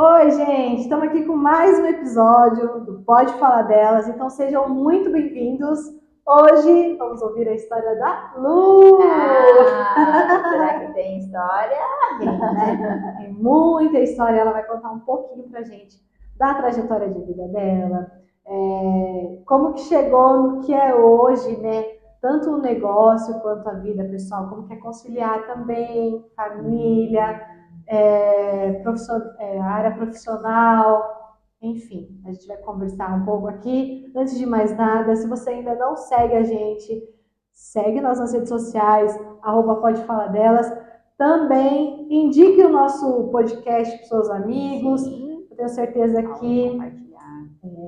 Oi, gente, estamos aqui com mais um episódio do Pode Falar Delas, então sejam muito bem-vindos. Hoje vamos ouvir a história da Lu. Será que tem história? Tem, né? Tem muita história, ela vai contar um pouquinho pra gente da trajetória de vida dela, como que chegou no que é hoje, né? Tanto o negócio quanto a vida pessoal, como que é conciliar também família, a área profissional, enfim, a gente vai conversar um pouco aqui. Antes de mais nada, se você ainda não segue a gente, segue nós nas redes sociais, @pode falar delas. Também indique o nosso podcast para os seus amigos. Sim. Eu tenho certeza que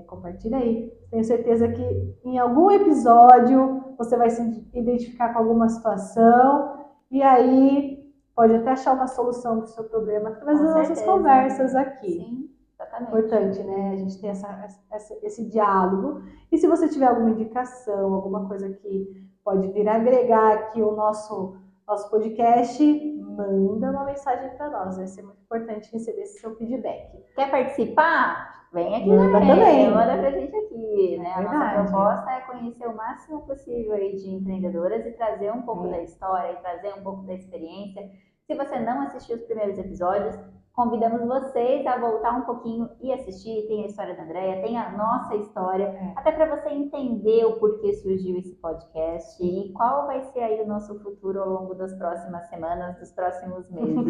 compartilha aí. Tenho certeza que em algum episódio você vai se identificar com alguma situação e aí pode até achar uma solução para o seu problema através Com das nossas certeza. conversas aqui. Sim, exatamente. Importante, né? A gente tem esse diálogo. E se você tiver alguma indicação, alguma coisa que pode vir agregar aqui o nosso podcast, manda uma mensagem para nós. Vai ser muito importante receber esse seu feedback. Quer participar? Vem aqui também. Manda pra gente aqui, né? A nossa Verdade. proposta é conhecer o máximo possível aí de empreendedoras e trazer um pouco da história, e trazer um pouco da experiência. Se você não assistiu os primeiros episódios, convidamos vocês a voltar um pouquinho e assistir. Tem a história da Andréia, tem a nossa história, até para você entender o porquê surgiu esse podcast e qual vai ser aí o nosso futuro ao longo das próximas semanas, dos próximos meses.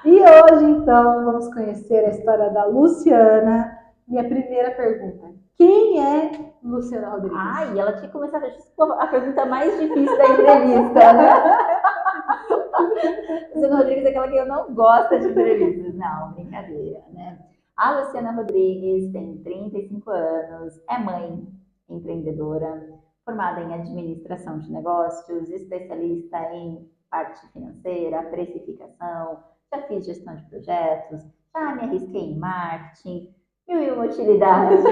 E hoje, então, vamos conhecer a história da Luciana. Minha primeira pergunta: quem é Luciana Rodrigues? E ela tinha começado a pergunta mais difícil da entrevista, né? Luciana Rodrigues é aquela que eu não gosto de entrevistas. Não, brincadeira, né? A Luciana Rodrigues tem 35 anos, é mãe empreendedora, formada em administração de negócios, especialista em parte financeira, precificação, já fiz gestão de projetos, já me arrisquei em marketing, mil e uma utilidades.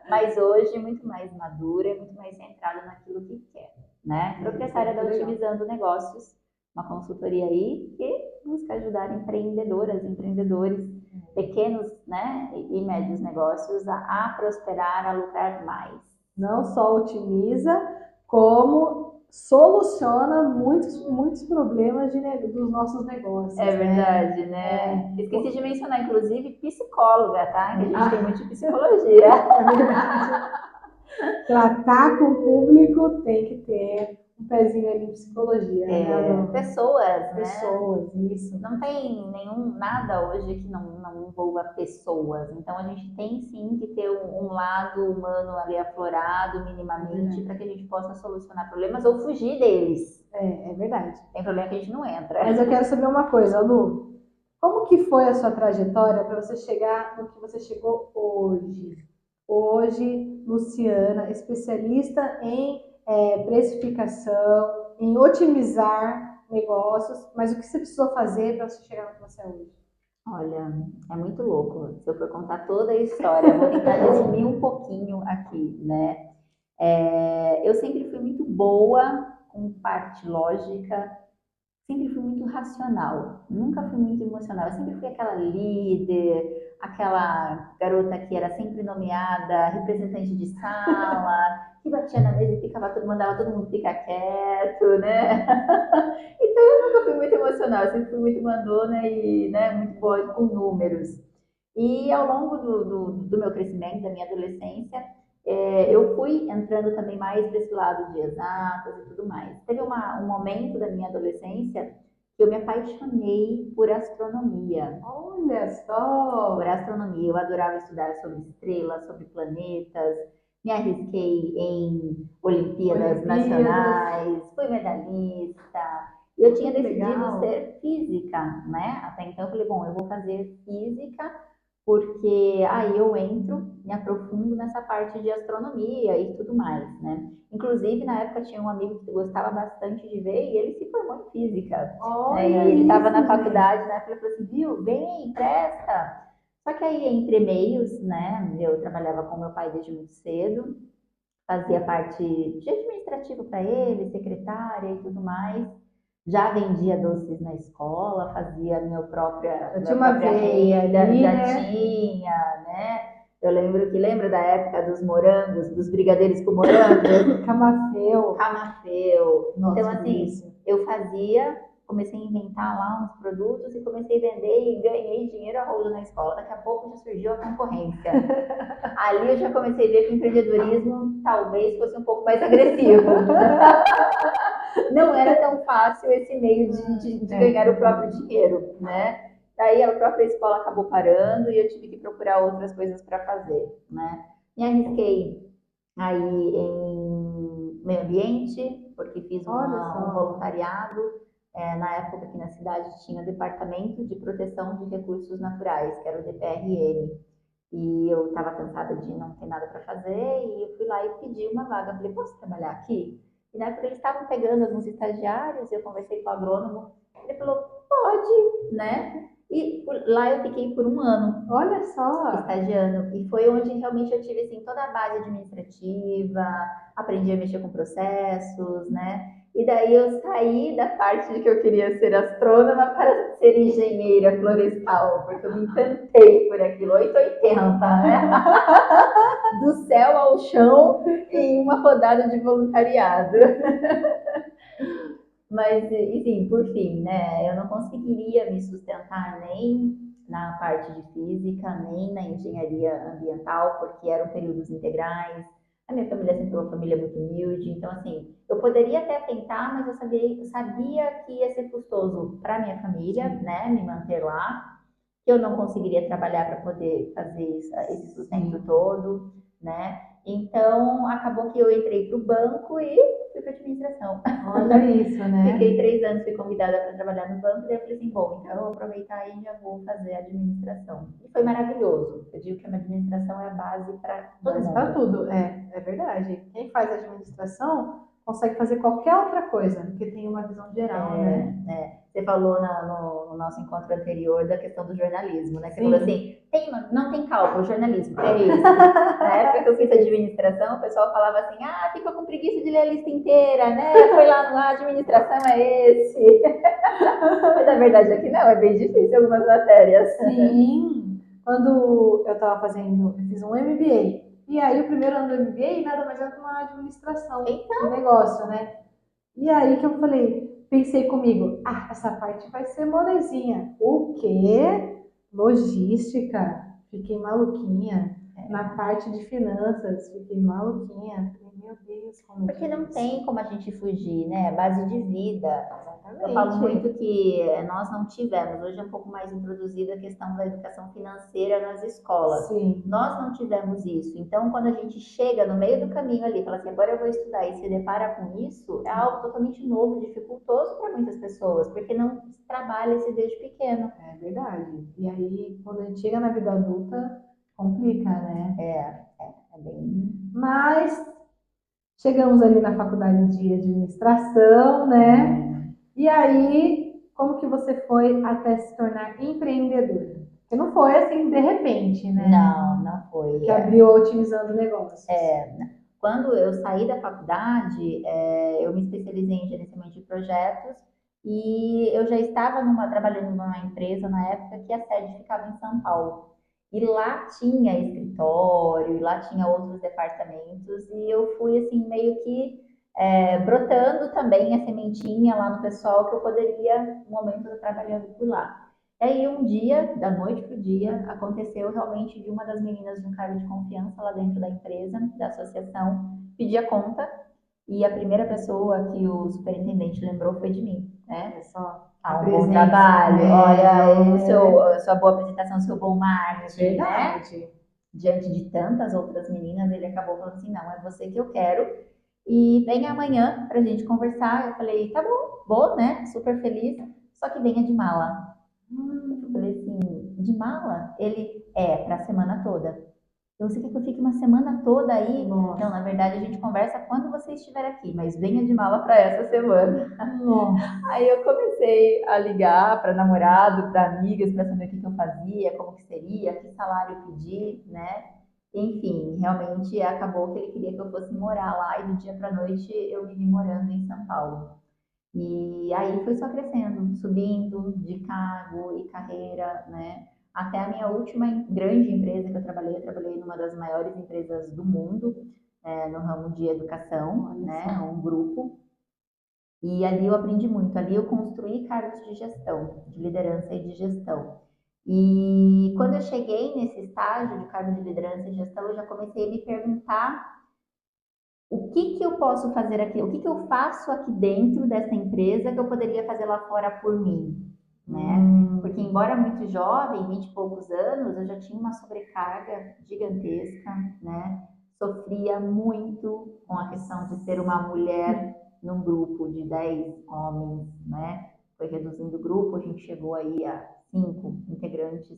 Mas hoje muito mais madura e muito mais centrada naquilo que quer, né? Proprietária da Otimizando Negócios, uma consultoria aí que busca ajudar empreendedoras, empreendedores, pequenos, né, e médios negócios a prosperar, a lucrar mais. Não só otimiza, como soluciona muitos problemas dos nossos negócios. É verdade, né? Esqueci de mencionar, inclusive, psicóloga, tá? Que a gente tem muito de psicologia. É verdade. Tratar com o público tem que ter um pezinho ali em psicologia, né? Pessoas, isso. Não tem nada hoje que não envolva pessoas. Então a gente tem sim que ter um lado humano ali aflorado minimamente para que a gente possa solucionar problemas ou fugir deles. É verdade. Tem problema que a gente não entra. Mas eu quero saber uma coisa, Lu. Como que foi a sua trajetória para você chegar no que você chegou hoje? Hoje, Luciana, especialista em precificação, em otimizar negócios, mas o que você precisou fazer para você chegar no que você é hoje? Olha, é muito louco. Se eu for contar toda a história, eu vou tentar resumir um pouquinho aqui, né? Eu sempre fui muito boa com parte lógica, sempre fui muito racional, nunca fui muito emocional. Eu sempre fui aquela líder, aquela garota que era sempre nomeada, representante de sala, que batia na mesa e mandava todo mundo ficar quieto, né? Então eu nunca fui muito emocional, eu sempre fui muito mandona e, né, muito boa com números. E ao longo do meu crescimento, da minha adolescência, eu fui entrando também mais para esse lado de exatas e tudo mais. Teve um momento da minha adolescência que eu me apaixonei por astronomia. Olha só! Por astronomia. Eu adorava estudar sobre estrelas, sobre planetas, me arrisquei em Olimpíadas Nacionais, fui medalhista. E eu tinha decidido ser física, né? Até então eu falei, bom, eu vou fazer física porque aí eu entro, me aprofundo nessa parte de astronomia e tudo mais, né? Inclusive, na época tinha um amigo que gostava bastante de ver e ele se formou em física. E ele estava na faculdade, né? Ele falou assim, viu, vem, presta. Só que aí, entre meios, né? Eu trabalhava com meu pai desde muito cedo, fazia parte de administrativo para ele, secretária e tudo mais. Já vendia doces na escola, fazia Eu tinha minha uma própria veia renda, ali, já né? tinha, né? Eu lembro que lembra da época dos morangos, dos brigadeiros com morango, Camafeu. camafeu. Então, Nossa, que assim, delícia. eu fazia, comecei a inventar lá uns produtos e comecei a vender e ganhei dinheiro a rodo na escola. Daqui a pouco já surgiu a concorrência. Ali eu já comecei a ver que o empreendedorismo talvez fosse um pouco mais agressivo. Não era tão fácil esse meio de ganhar o próprio dinheiro, né? Daí a própria escola acabou parando e eu tive que procurar outras coisas para fazer, né? Me arrisquei aí em meio ambiente, porque fiz Olha um só. voluntariado. Na época aqui na cidade tinha o Departamento de Proteção de Recursos Naturais, que era o DPRN. E eu estava cansada de não ter nada para fazer e eu fui lá e pedi uma vaga. Falei, posso trabalhar aqui? E na época eles estavam pegando alguns estagiários, eu conversei com o agrônomo. Ele falou, pode, né? E lá eu fiquei por um ano Olha só. estagiando. E foi onde realmente eu tive assim, toda a base administrativa, aprendi a mexer com processos, né? E daí eu saí da parte de que eu queria ser astrônoma para ser engenheira florestal, porque eu me encantei por aquilo, 880, né? Do céu ao chão em uma rodada de voluntariado. Mas, enfim, por fim, né? Eu não conseguiria me sustentar nem na parte de física, nem na engenharia ambiental, porque eram períodos integrais. A minha família sempre foi uma família muito humilde, então, assim, eu poderia até tentar, mas eu sabia que ia ser custoso para minha família, né? Me manter lá, que eu não conseguiria trabalhar para poder fazer esse sustento Sim. todo, né? Então, acabou que eu entrei para o banco e fui para administração. Olha isso, Fiquei né? 3 anos, fui convidada para trabalhar no banco, daí eu falei assim, bom, então eu vou aproveitar e já vou fazer administração. E foi maravilhoso. Eu digo que a administração é a base para todo Mas para mundo. tudo, é verdade. Quem faz administração consegue fazer qualquer outra coisa, porque tem uma visão geral, né? Você falou no nosso encontro anterior da questão do jornalismo, né? Você falou Sim. assim, não tem cálculo, jornalismo, é isso. Na época que eu fiz administração, o pessoal falava assim, fica com preguiça de ler a lista inteira, né? Foi lá no administração é esse. Mas na verdade aqui não, é bem difícil algumas matérias. Sim. Quando eu estava fazendo, eu fiz um MBA. E aí, o primeiro ano do MBA nada mais é que uma administração de Então, negócio, né? E aí que eu falei, pensei comigo, essa parte vai ser molezinha. O quê? Logística. Fiquei maluquinha. Na parte de finanças, fiquei maluquinha. Falei, meu Deus, como é porque não difícil. tem como a gente fugir, né? É base de vida. Eu falo Exatamente. muito que nós não tivemos, hoje é um pouco mais introduzida a questão da educação financeira nas escolas. Sim. Nós não tivemos isso. Então, quando a gente chega no meio do caminho ali, fala assim, agora eu vou estudar e se depara com isso, é algo totalmente novo, dificultoso para muitas pessoas, porque não se trabalha isso desde pequeno. É verdade. E aí, quando a gente chega na vida adulta, complica, né? É bem. Mas chegamos ali na faculdade de administração, né? E aí, como que você foi até se tornar empreendedora? Porque não foi assim de repente, né? Não foi. Que abriu otimizando negócios. Quando eu saí da faculdade, eu me especializei em gerenciamento de projetos e eu já estava trabalhando numa empresa na época que a sede ficava em São Paulo. E lá tinha escritório, e lá tinha outros departamentos, e eu fui assim, meio que brotando também a sementinha lá no pessoal que eu poderia, no momento, estar trabalhando por lá. E aí um dia, da noite pro dia, aconteceu realmente de uma das meninas de um cargo de confiança lá dentro da empresa, da associação, pedir a conta e a primeira pessoa que o superintendente lembrou foi de mim, né? Olha só, a Um bom presença, trabalho, olha né? a sua boa apresentação, o seu bom É marketing, né? verdade. Diante de tantas outras meninas, ele acabou falando assim, não, é você que eu quero e venha amanhã pra gente conversar. Eu falei, tá bom, vou, né? Super feliz, só que venha de mala. Eu falei assim, de mala? Ele para a semana toda. Você quer que eu fique uma semana toda aí? Nossa. Não, na verdade a gente conversa quando você estiver aqui, mas venha de mala para essa semana. Nossa. Aí eu comecei a ligar para namorado, para amigas, para saber o que eu fazia, como que seria, que salário pedir, né? Enfim, realmente acabou que ele queria que eu fosse morar lá e do dia para noite eu me vi morando em São Paulo. E aí foi só crescendo, subindo de cargo e carreira, né? Até a minha última grande empresa que eu trabalhei numa das maiores empresas do mundo, no ramo de educação, Olha né? só. Um grupo. E ali eu aprendi muito, ali eu construí cargos de gestão, de liderança e de gestão. E quando eu cheguei nesse estágio de cargo de liderança e gestão, eu já comecei a me perguntar o que que eu posso fazer aqui, o que que eu faço aqui dentro dessa empresa que eu poderia fazer lá fora por mim, né? Porque embora muito jovem, 20 e poucos anos, eu já tinha uma sobrecarga gigantesca, né? Sofria muito com a questão de ser uma mulher num grupo de 10 homens, né? Foi reduzindo o grupo, a gente chegou aí a 5 integrantes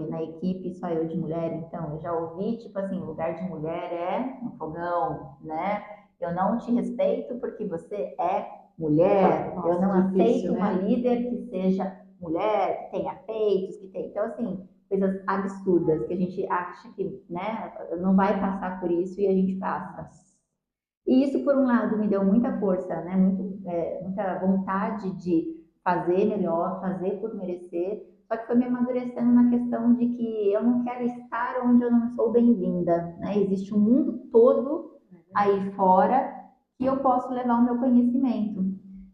na equipe, só eu de mulher, então eu já ouvi, tipo assim, lugar de mulher é no fogão, né? Eu não te respeito porque você é mulher, Nossa, eu não difícil, aceito uma né? líder que seja mulher, que tenha peitos, que tenha. Então, assim, coisas absurdas que a gente acha que, né, não vai passar por isso e a gente passa. E isso, por um lado, me deu muita força, né? Muita vontade de fazer melhor, fazer por merecer. Só que foi me amadurecendo na questão de que eu não quero estar onde eu não sou bem-vinda, né? Existe um mundo todo aí fora que eu posso levar o meu conhecimento.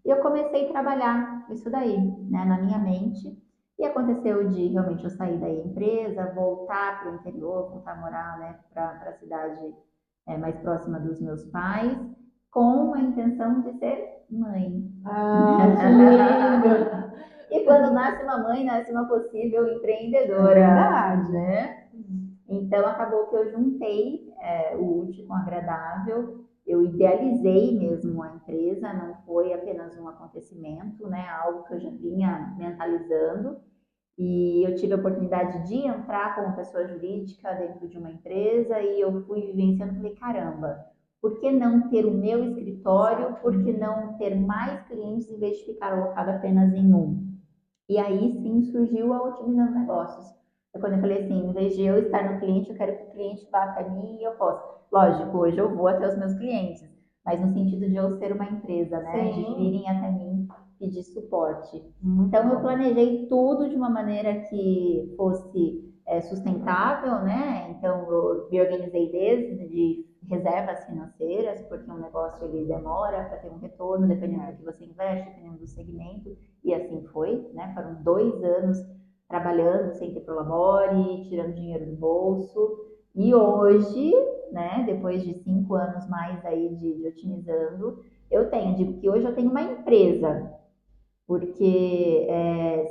E eu comecei a trabalhar isso daí, né, na minha mente. E aconteceu de realmente eu sair da empresa, voltar para o interior, voltar a morar, né, para a cidade mais próxima dos meus pais, com a intenção de ser mãe. Ai, que lindo! E quando nasce uma mãe, nasce uma possível É empreendedora, verdade. né? Então acabou que eu juntei o útil com o agradável. Eu idealizei mesmo a empresa, não foi apenas um acontecimento, né? Algo que eu já vinha mentalizando. E eu tive a oportunidade de entrar como pessoa jurídica dentro de uma empresa e eu fui vivenciando, falei, caramba, por que não ter o meu escritório? Por que não ter mais clientes em vez de ficar alocado apenas em um? E aí sim surgiu a Otimizando Negócios. É quando eu falei assim, em vez de eu estar no cliente, eu quero que o cliente vá até mim e eu possa. Lógico, hoje eu vou até os meus clientes, mas no sentido de eu ser uma empresa, né? De Sim, virem até mim pedir suporte. muito Então eu bom. planejei tudo de uma maneira que fosse sustentável, né? Então eu me organizei desde de reservas financeiras, porque um negócio ele demora para ter um retorno, dependendo do que você investe, dependendo do segmento. E assim foi, né? Foram 2 anos trabalhando sem ter prolabore, tirando dinheiro do bolso. E hoje, né, depois de 5 anos mais aí de otimizando, digo que hoje eu tenho uma empresa, porque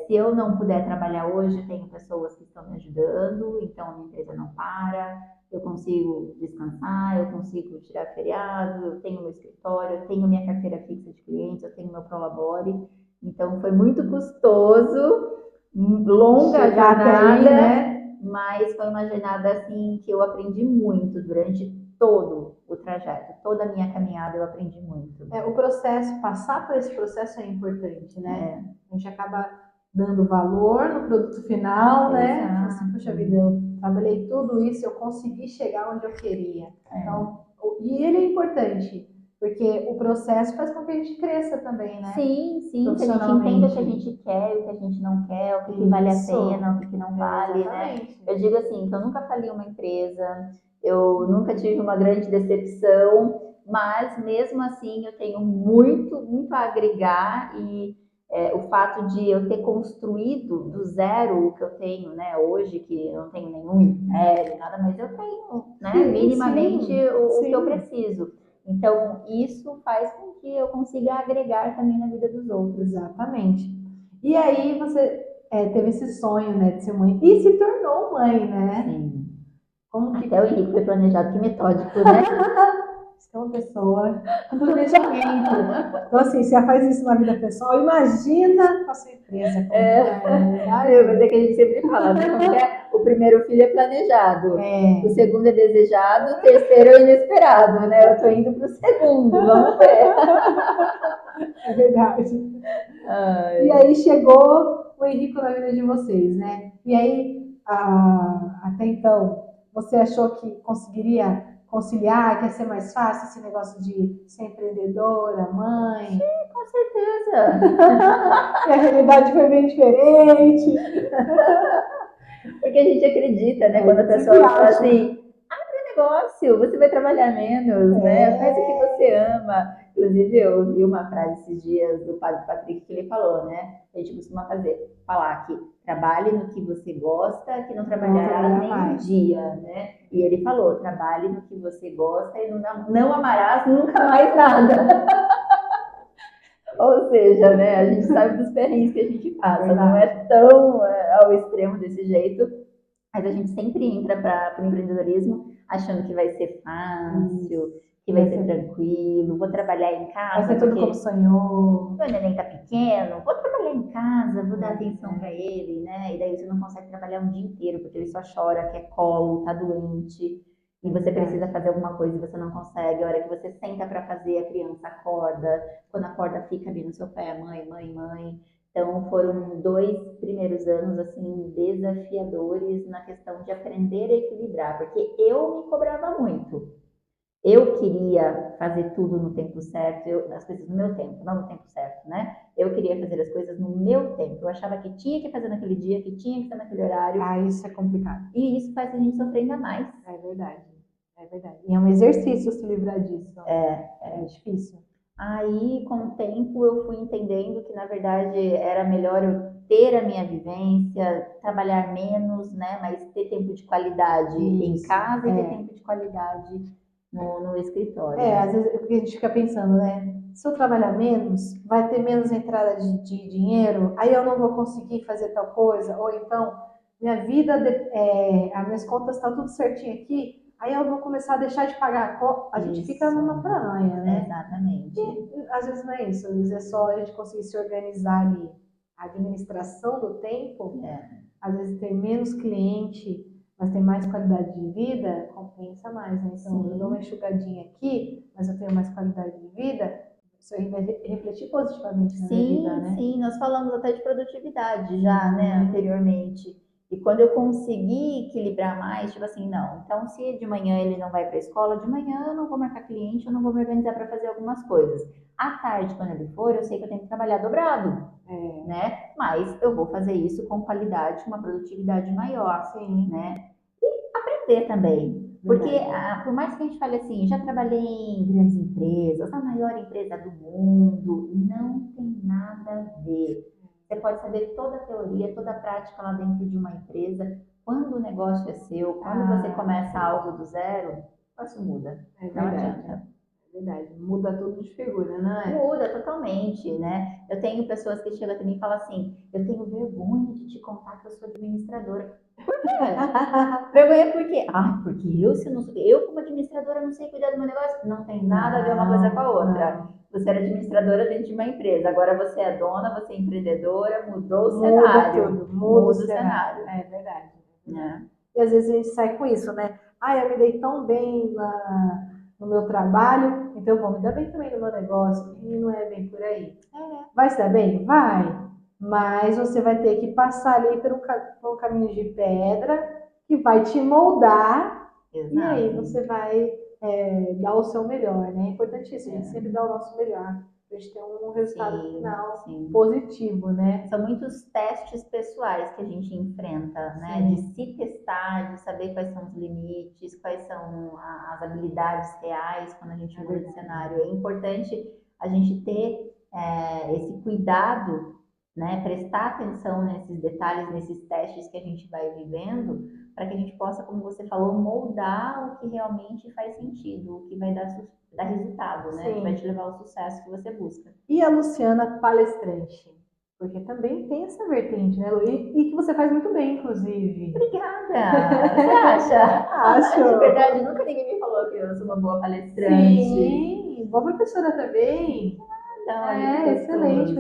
se eu não puder trabalhar hoje, eu tenho pessoas que estão me ajudando, então a minha empresa não para, eu consigo descansar, eu consigo tirar feriado, eu tenho meu escritório, eu tenho minha carteira fixa de clientes, eu tenho meu Prolabore, então foi muito custoso, longa Chegar até aí, jornada, né? mas foi uma jornada assim que eu aprendi muito durante todo o trajeto, toda a minha caminhada eu aprendi muito. O processo, passar por esse processo é importante, né? A gente acaba dando valor no produto final, né? Fala assim, poxa vida, eu trabalhei tudo isso, eu consegui chegar onde eu queria. Então, e ele é importante, porque o processo faz com que a gente cresça também, né? Sim, sim, que a gente entenda o que a gente quer, o que a gente não quer, o que, que vale a pena, o que, que não vale, né? Exatamente. Eu digo assim, que eu nunca falei uma empresa, eu nunca tive uma grande decepção, mas mesmo assim eu tenho muito, muito a agregar e o fato de eu ter construído do zero o que eu tenho, né, hoje, que eu não tenho nenhum império, nada, mas eu tenho, né, minimamente o que eu preciso. Então, isso faz com que eu consiga agregar também na vida dos outros. Exatamente. E aí você teve esse sonho, né, de ser mãe e se tornou mãe, né? Sim. Como que Até o Henrique foi planejado, que metódico, né? você é uma pessoa com planejamento. Então, assim, você faz isso na vida pessoal, imagina com a sua empresa, como que é, não é verdade? Mas é que a gente sempre fala, né? Como que é? O primeiro filho é planejado, o segundo é desejado, o terceiro é inesperado, né? Eu tô indo pro segundo, vamos ver. É verdade. E aí chegou o Henrique na vida de vocês, né? E aí, até então, você achou que conseguiria conciliar? Quer ser mais fácil esse negócio de ser empreendedora, mãe? Com certeza. E a realidade foi bem diferente. Porque a gente acredita, né? Quando a Sempre pessoa fala acho. assim, negócio, você vai trabalhar menos, né? Faz o que você ama. Inclusive, eu ouvi uma frase esses dias do Padre Patrick que ele falou, né? A gente costuma falar que trabalhe no que você gosta, que não trabalharás nem um dia, né? E ele falou, trabalhe no que você gosta e não amarás nunca mais nada. Ou seja, né? A gente sabe dos perrengues que a gente passa, não é tão ao extremo desse jeito, mas a gente sempre entra para o empreendedorismo achando que vai ser fácil, que vai ser tranquilo, vou trabalhar em casa. Vai ser tudo como sonhou. Meu neném tá pequeno, vou trabalhar em casa, vou dar atenção para ele, né? E daí você não consegue trabalhar um dia inteiro, porque ele só chora, quer colo, tá doente. E você precisa fazer alguma coisa e você não consegue. A hora que você senta para fazer, a criança acorda. Quando acorda, fica ali no seu pé, mãe, mãe, mãe. Então foram 2 primeiros anos assim desafiadores na questão de aprender a equilibrar, porque eu me cobrava muito. Eu queria fazer tudo no tempo certo, as coisas no meu tempo, não no tempo certo, né? Eu queria fazer as coisas no meu tempo. Eu achava que tinha que fazer naquele dia, que tinha que ser naquele horário. Ah, isso é complicado. E isso faz a gente sofrer ainda mais. É verdade. É verdade. E é um exercício se livrar disso. É difícil. Aí, com o tempo, eu fui entendendo que, na verdade, era melhor eu ter a minha vivência, trabalhar menos, né? Mas ter tempo de qualidade em casa e ter tempo de qualidade no escritório. Às vezes a gente fica pensando, né? Se eu trabalhar menos, vai ter menos entrada de dinheiro, aí eu não vou conseguir fazer tal coisa, ou então minha vida, as minhas contas estão tudo certinho aqui, aí eu vou começar a deixar de pagar a conta. A gente fica numa paranoia, né? Exatamente. E às vezes não é isso, às vezes é só a gente conseguir se organizar ali. A administração do tempo, às vezes ter menos cliente, mas tem mais qualidade de vida, compensa mais, né? Então, eu dou uma enxugadinha aqui, mas eu tenho mais qualidade de vida, isso aí vai refletir positivamente na minha vida, né? Sim, nós falamos até de produtividade já, né, anteriormente. E quando eu consegui equilibrar mais, tipo assim, não, então se de manhã ele não vai para a escola, de manhã eu não vou marcar cliente, eu não vou me organizar para fazer algumas coisas. À tarde, quando ele for, eu sei que eu tenho que trabalhar dobrado, né? Mas eu vou fazer isso com qualidade, com uma produtividade maior, né? E aprender também. Porque, por mais que a gente fale assim, já trabalhei em grandes empresas, a maior empresa do mundo, não tem nada a ver. Você pode saber toda a teoria, toda a prática lá dentro de uma empresa. Quando o negócio é seu, quando você começa algo do zero, o negócio muda. Não adianta. É verdade, muda tudo de figura, não é? Muda totalmente, né? Eu tenho pessoas que chegam até mim e falam assim, eu tenho vergonha de te contar que eu sou administradora. Por quê? Vergonha por quê? Porque eu como administradora não sei cuidar do meu negócio. Não tem nada a ver uma coisa com a outra. Você era administradora dentro de uma empresa, agora você é dona, você é empreendedora, mudou o cenário. Muda o cenário. É verdade. E às vezes a gente sai com isso, né? Eu me dei tão bem no meu trabalho, então eu vou me dar bem também no meu negócio. E não é bem por aí. Vai se dar bem? Vai. Mas você vai ter que passar ali por um caminho de pedra que vai te moldar. Exato. E aí você vai dar o seu melhor, né? É importantíssimo, a gente sempre dá o nosso melhor. Pra gente ter um resultado final positivo, né? São muitos testes pessoais que a gente enfrenta, né? De se testar, de saber quais são os limites, quais são as habilidades reais quando a gente muda de cenário. É importante a gente ter esse cuidado, né? Prestar atenção nesses detalhes, nesses testes que a gente vai vivendo, para que a gente possa, como você falou, moldar o que realmente faz sentido, o que vai dar resultado, né? Que vai te levar ao sucesso que você busca. E a Luciana palestrante? Porque também tem essa vertente, né, Lu? E que você faz muito bem, inclusive. Obrigada! Você acha? Acho. De verdade, nunca ninguém me falou que eu sou uma boa palestrante. Sim, boa professora também. Excelente,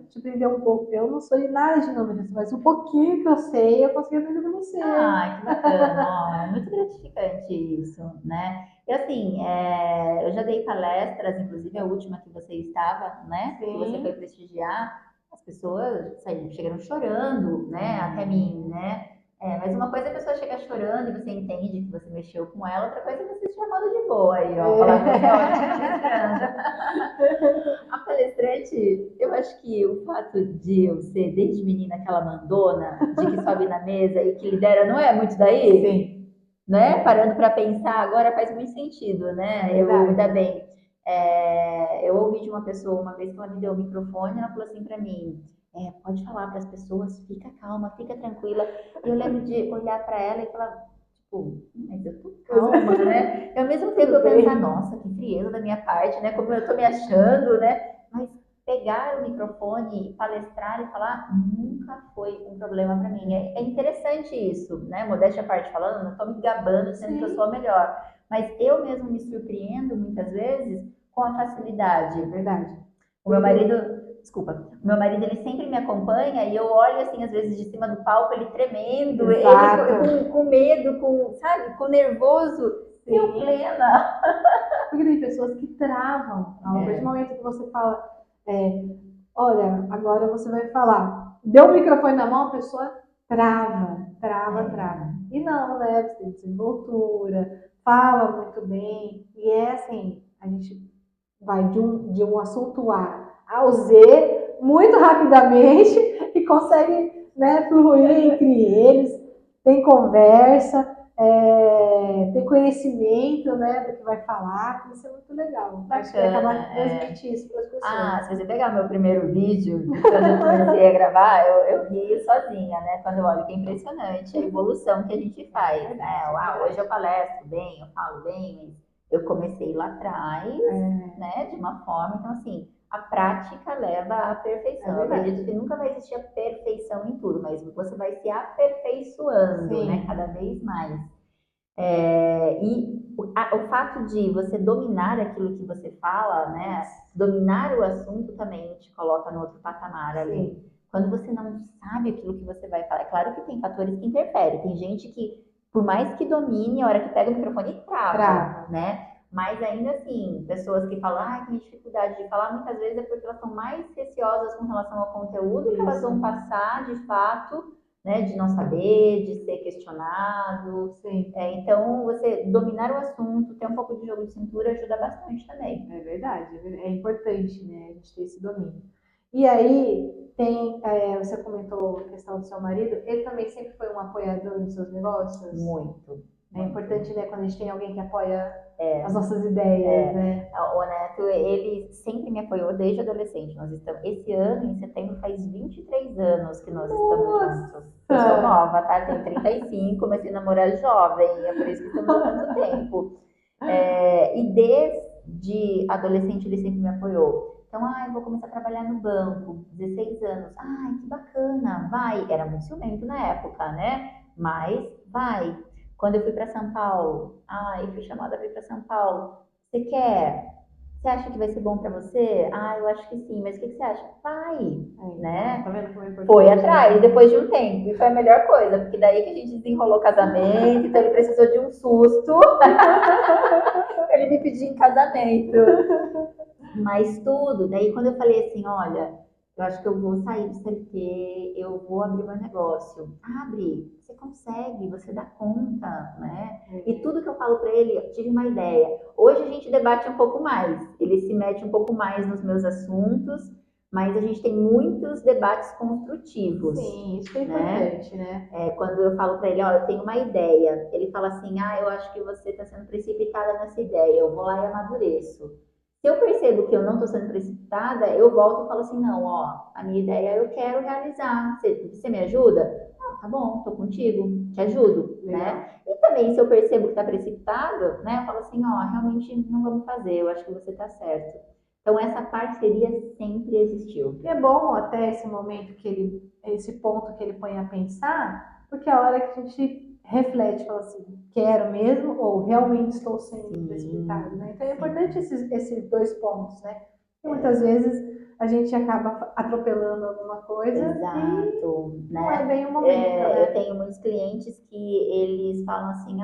te aprender um pouco. Eu não sou de nada de números, mas um pouquinho que eu sei, eu consegui aprender com você. Que bacana. Muito gratificante isso, né? E assim, eu já dei palestras, inclusive a última que você estava, né? Que você foi prestigiar, as pessoas chegaram chorando, né? Até mim, né? Mas uma coisa é a pessoa chegar chorando e você entende que você mexeu com ela, outra coisa é você chamando de boa aí, ó, falar com você, ó, a gente palestrando. A palestrante, eu acho que o fato de eu ser desde menina aquela mandona, de que sobe na mesa e que lidera, não é muito daí? Sim, Né? Parando para pensar agora faz muito sentido, né? é Eu verdade. ainda bem. Eu ouvi de uma pessoa uma vez que ela me deu o microfone, ela falou assim para mim: pode falar para as pessoas, fica calma, fica tranquila. E eu lembro de olhar para ela e falar, tipo, mas eu tô calma, né? E ao mesmo tempo Tudo eu pensar, bem. nossa, que frieza da minha parte, né? Como eu tô me achando, né? Mas pegar o microfone, palestrar e falar nunca foi um problema para mim. É interessante isso, né? Modéstia à parte falando, não estou me gabando dizendo que eu Sim, sou a melhor, mas eu mesmo me surpreendo muitas vezes com a facilidade. é verdade. O meu Porque, marido, desculpa, o meu marido ele sempre me acompanha e eu olho assim às vezes de cima do palco ele tremendo, ele exato, com medo, sabe, com nervoso. Eu sim. plena. Porque tem pessoas que travam. A partir do É, momento que você fala, é, olha, agora você vai falar. Deu o microfone na mão, a pessoa trava, trava, trava. é, E não, né? Você tem desenvoltura, fala muito bem. E é assim, a gente vai de um assunto A ao Z muito rapidamente e consegue, né, fluir entre eles, tem conversa, tem conhecimento, né, do que vai falar, isso é muito legal. Acho que acaba bacana. transmitir isso para as Se pessoas. você pegar meu primeiro vídeo, de quando eu comecei a gravar, eu ri sozinha, né? Quando eu olho que é impressionante a evolução que a gente É faz, né? verdade, é Hoje eu verdade. palestro bem, eu falo bem, mas eu comecei lá atrás, É, né? De uma forma, então assim, a prática leva à é perfeição. Eu acredito verdade. que nunca vai existir a perfeição em tudo, mas você vai se aperfeiçoando, né? Cada Sim, vez mais. O fato de você dominar aquilo que você fala, né? Dominar o assunto também te coloca no outro patamar ali. sim, Quando você não sabe aquilo que você vai falar, é claro que tem fatores que interferem. Tem gente que, por mais que domine, a hora que pega o microfone, trava, trava. né? Mas ainda assim, pessoas que falam, tem dificuldade de falar, muitas vezes é porque elas são mais receosas com relação ao conteúdo que elas Isso, vão passar de fato, né? De não saber, de ser questionado. sim. Então, você dominar o assunto, ter um pouco de jogo de cintura ajuda bastante também. É verdade, é importante, né, a gente ter esse domínio. E aí, você comentou a questão do seu marido, ele também sempre foi um apoiador dos seus negócios? Muito, É muito. importante, né, quando a gente tem alguém que apoia as nossas ideias, né? O Neto, ele sempre me apoiou desde adolescente. Esse ano, em setembro, faz 23 anos que nós estamos juntos. Eu sou Nossa! nova, tá? Tenho 35, comecei a namorar jovem, é por isso que estamos há tanto tempo. E desde adolescente ele sempre me apoiou. Então, eu vou começar a trabalhar no banco, 16 anos. Que bacana, vai. Era muito ciumento na época, né? Mas vai. Quando eu fui para São Paulo, eu fui chamada para ir para São Paulo. Você quer? Você acha que vai ser bom para você? Eu acho que sim, mas o que você acha? Vai, Então, tá né? vendo como é Foi importante, atrás, né? depois de um tempo, e foi a melhor coisa, porque daí que a gente desenrolou o casamento, então ele precisou de um susto para ele me pedir em casamento. Mas tudo, daí quando eu falei assim, olha, eu acho que eu vou sair do CLT, eu vou abrir meu negócio. Abre, você consegue, você dá conta, né? E tudo que eu falo para ele, eu tive uma ideia. Hoje a gente debate um pouco mais, ele se mete um pouco mais nos meus assuntos, mas a gente tem muitos debates construtivos, Sim, isso que é né? importante, né? Quando eu falo para ele, eu tenho uma ideia, ele fala assim, eu acho que você está sendo precipitada nessa ideia, eu vou lá e amadureço. Se eu percebo que eu não estou sendo precipitada, eu volto e falo assim, não, a minha ideia eu quero realizar. Você me ajuda? Tá bom, estou contigo, te ajudo, Legal. né? E também, se eu percebo que está precipitado, né, eu falo assim, realmente não vamos fazer, eu acho que você está certo. Então, essa parceria sempre existiu. E é bom até esse momento esse ponto que ele põe a pensar, porque é a hora que a gente reflete, fala assim, quero mesmo ou realmente estou sendo precipitado, Sim, né? Então é importante sim. esses dois pontos, né? E muitas vezes a gente acaba atropelando alguma coisa e Exato, não é né? bem o momento, Eu né? tenho muitos clientes que eles falam assim,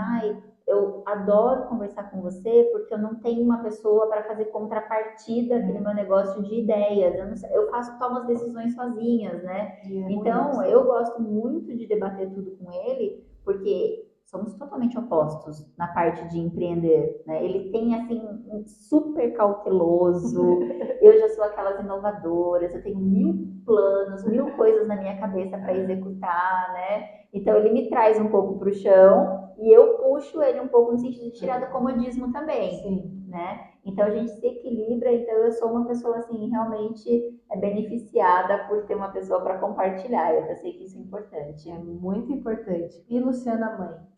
eu adoro conversar com você porque eu não tenho uma pessoa para fazer contrapartida aqui no meu negócio de ideias. Eu tomo as decisões sozinhas, né? Então, eu gosto muito de debater tudo com ele, porque somos totalmente opostos na parte de empreender, né? Ele tem, assim, um super cauteloso, eu já sou aquelas inovadoras, eu tenho 1000 planos, 1000 coisas na minha cabeça para executar, né? Então, ele me traz um pouco para o chão e eu puxo ele um pouco no sentido de tirar do comodismo também, Sim. né? Então, a gente se equilibra, então eu sou uma pessoa, assim, realmente beneficiada por ter uma pessoa para compartilhar, eu sei que isso é importante. É muito importante. E Luciana mãe?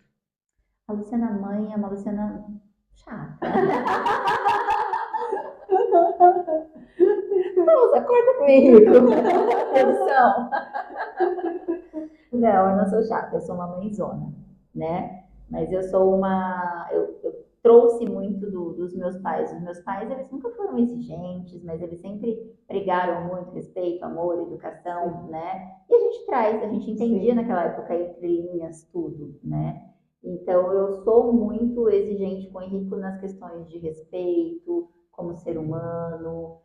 A Luciana mãe é uma Luciana chata. Nossa, corta pro Henrique. Produção. Não, eu não sou chata, eu sou uma mãezona, né? Mas eu sou uma. Eu trouxe muito dos meus pais. Os meus pais, eles nunca foram exigentes, mas eles sempre pregaram muito respeito, amor, educação, né? E a gente traz, a gente entendia naquela época entre linhas tudo, né? Então eu sou muito exigente com o Henrique nas questões de respeito, como ser humano.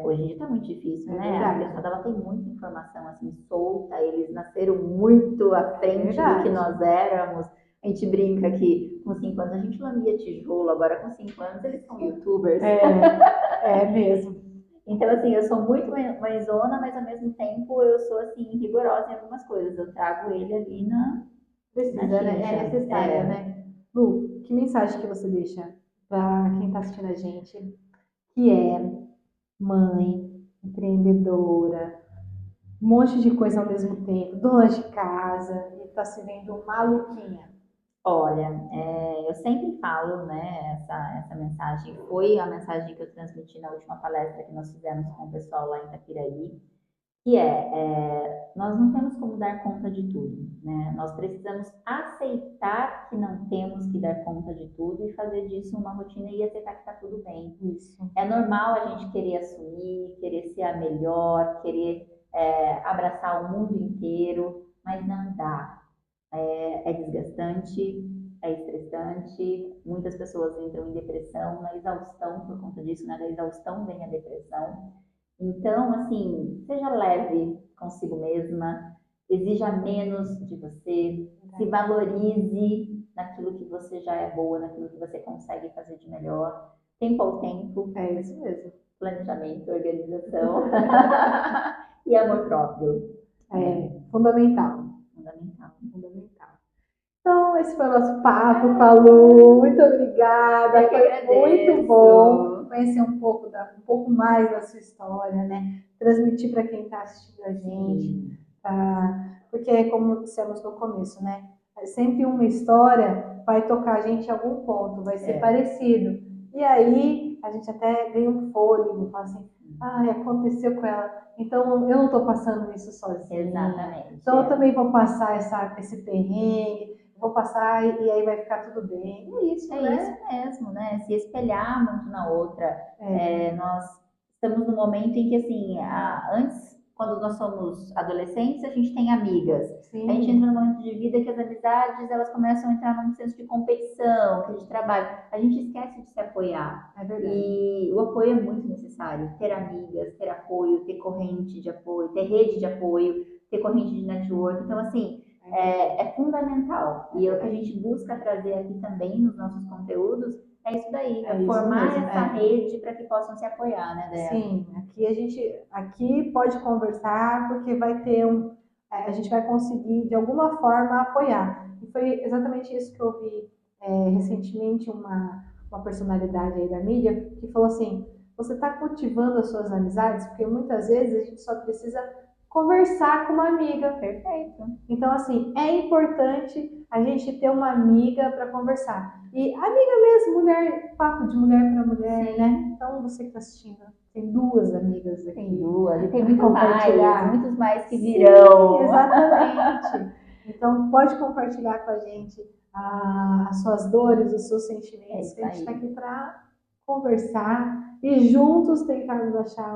Hoje em dia tá muito difícil, né? A criançada ela tem muita informação assim solta, eles nasceram muito à frente do que nós éramos. A gente brinca que com 5 anos a gente lambia tijolo, agora com 5 anos eles são youtubers. É mesmo. Então, assim, eu sou muito mãezona, mas ao mesmo tempo eu sou, assim, rigorosa em algumas coisas. Eu trago ele ali Precisa, né? É necessário, né? Lu, que mensagem que você deixa para quem está assistindo a gente, que é mãe, empreendedora, um monte de coisa ao mesmo tempo, dona de casa e está se vendo maluquinha? Olha, eu sempre falo, né, essa mensagem, foi a mensagem que eu transmiti na última palestra que nós fizemos com o pessoal lá em Itapiraí, que nós não temos como dar conta de tudo, né? Nós precisamos aceitar que não temos que dar conta de tudo e fazer disso uma rotina e aceitar que está tudo bem. Isso. É normal a gente querer assumir, querer ser a melhor, querer abraçar o mundo inteiro, mas não dá. É desgastante, é estressante, muitas pessoas entram em depressão, na exaustão por conta disso, né? Da exaustão vem a depressão. Então, assim, seja leve consigo mesma, exija menos de você, se valorize naquilo que você já é boa, naquilo que você consegue fazer de melhor. Tempo ao tempo. É isso mesmo. Planejamento, organização e amor próprio. Fundamental. Fundamental. Então, esse foi o nosso papo, Palu. Muito obrigada. Eu que agradeço. Muito bom conhecer um pouco mais da sua história, né? Transmitir para quem está assistindo a gente. Porque, como dissemos no começo, né? Sempre uma história vai tocar a gente em algum ponto, vai ser parecido. E aí, a gente até ganha um fôlego, fala assim, aconteceu com ela. Então, eu não estou passando isso sozinha. Exatamente. Então, eu também vou passar esse perrengue, vou passar e aí vai ficar tudo bem. É isso, né? Isso mesmo, né? Se espelhar muito na outra. Nós estamos num momento em que, assim, antes, quando nós somos adolescentes, a gente tem amigas. Sim. A gente entra num momento de vida que as amizades, elas começam a entrar num senso de competição, de trabalho. A gente esquece de se apoiar. É verdade. E o apoio é muito necessário. Ter amigas, ter apoio, ter corrente de apoio, ter rede de apoio, ter corrente de network. Então, assim, é fundamental. E o que a gente busca trazer aqui também nos nossos conteúdos é isso daí, formar essa rede para que possam se apoiar, né, Débora? Sim, aqui pode conversar porque vai ter a gente vai conseguir de alguma forma apoiar. E foi exatamente isso que eu vi recentemente uma personalidade aí da mídia que falou assim, você está cultivando as suas amizades porque muitas vezes a gente só precisa conversar com uma amiga. Perfeito. Então, assim, é importante a gente ter uma amiga para conversar. E amiga mesmo, mulher, papo de mulher para mulher, Sim. né? Então, você que está assistindo, tem 2 amigas aqui. Tem 2, e tem muitos mais que virão. Sim, exatamente. Então, pode compartilhar com a gente as suas dores, os seus sentimentos, que a gente está aqui para conversar e juntos tentarmos achar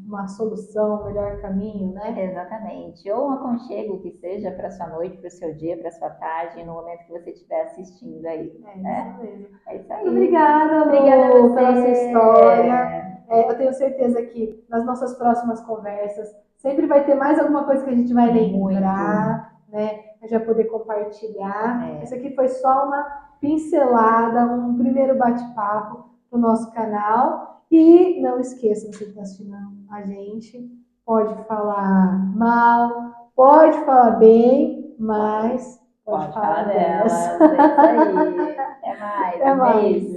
uma solução, um melhor caminho, né? Exatamente. Ou um aconchego que seja para sua noite, para o seu dia, para sua tarde, no momento que você estiver assistindo aí, É né? isso mesmo. É isso Muito aí. obrigada, Obrigada a Lu, pela sua história. você. Eu tenho certeza que nas nossas próximas conversas sempre vai ter mais alguma coisa que a gente vai Muito. lembrar, né? A gente vai poder compartilhar. Esse É, aqui foi só uma pincelada, um primeiro bate-papo do nosso canal. E não esqueça, você que está assistindo a gente, pode falar mal, pode falar bem, mas pode pode falar falar delas. delas. É isso aí. Até mais. Até Um mais. beijo.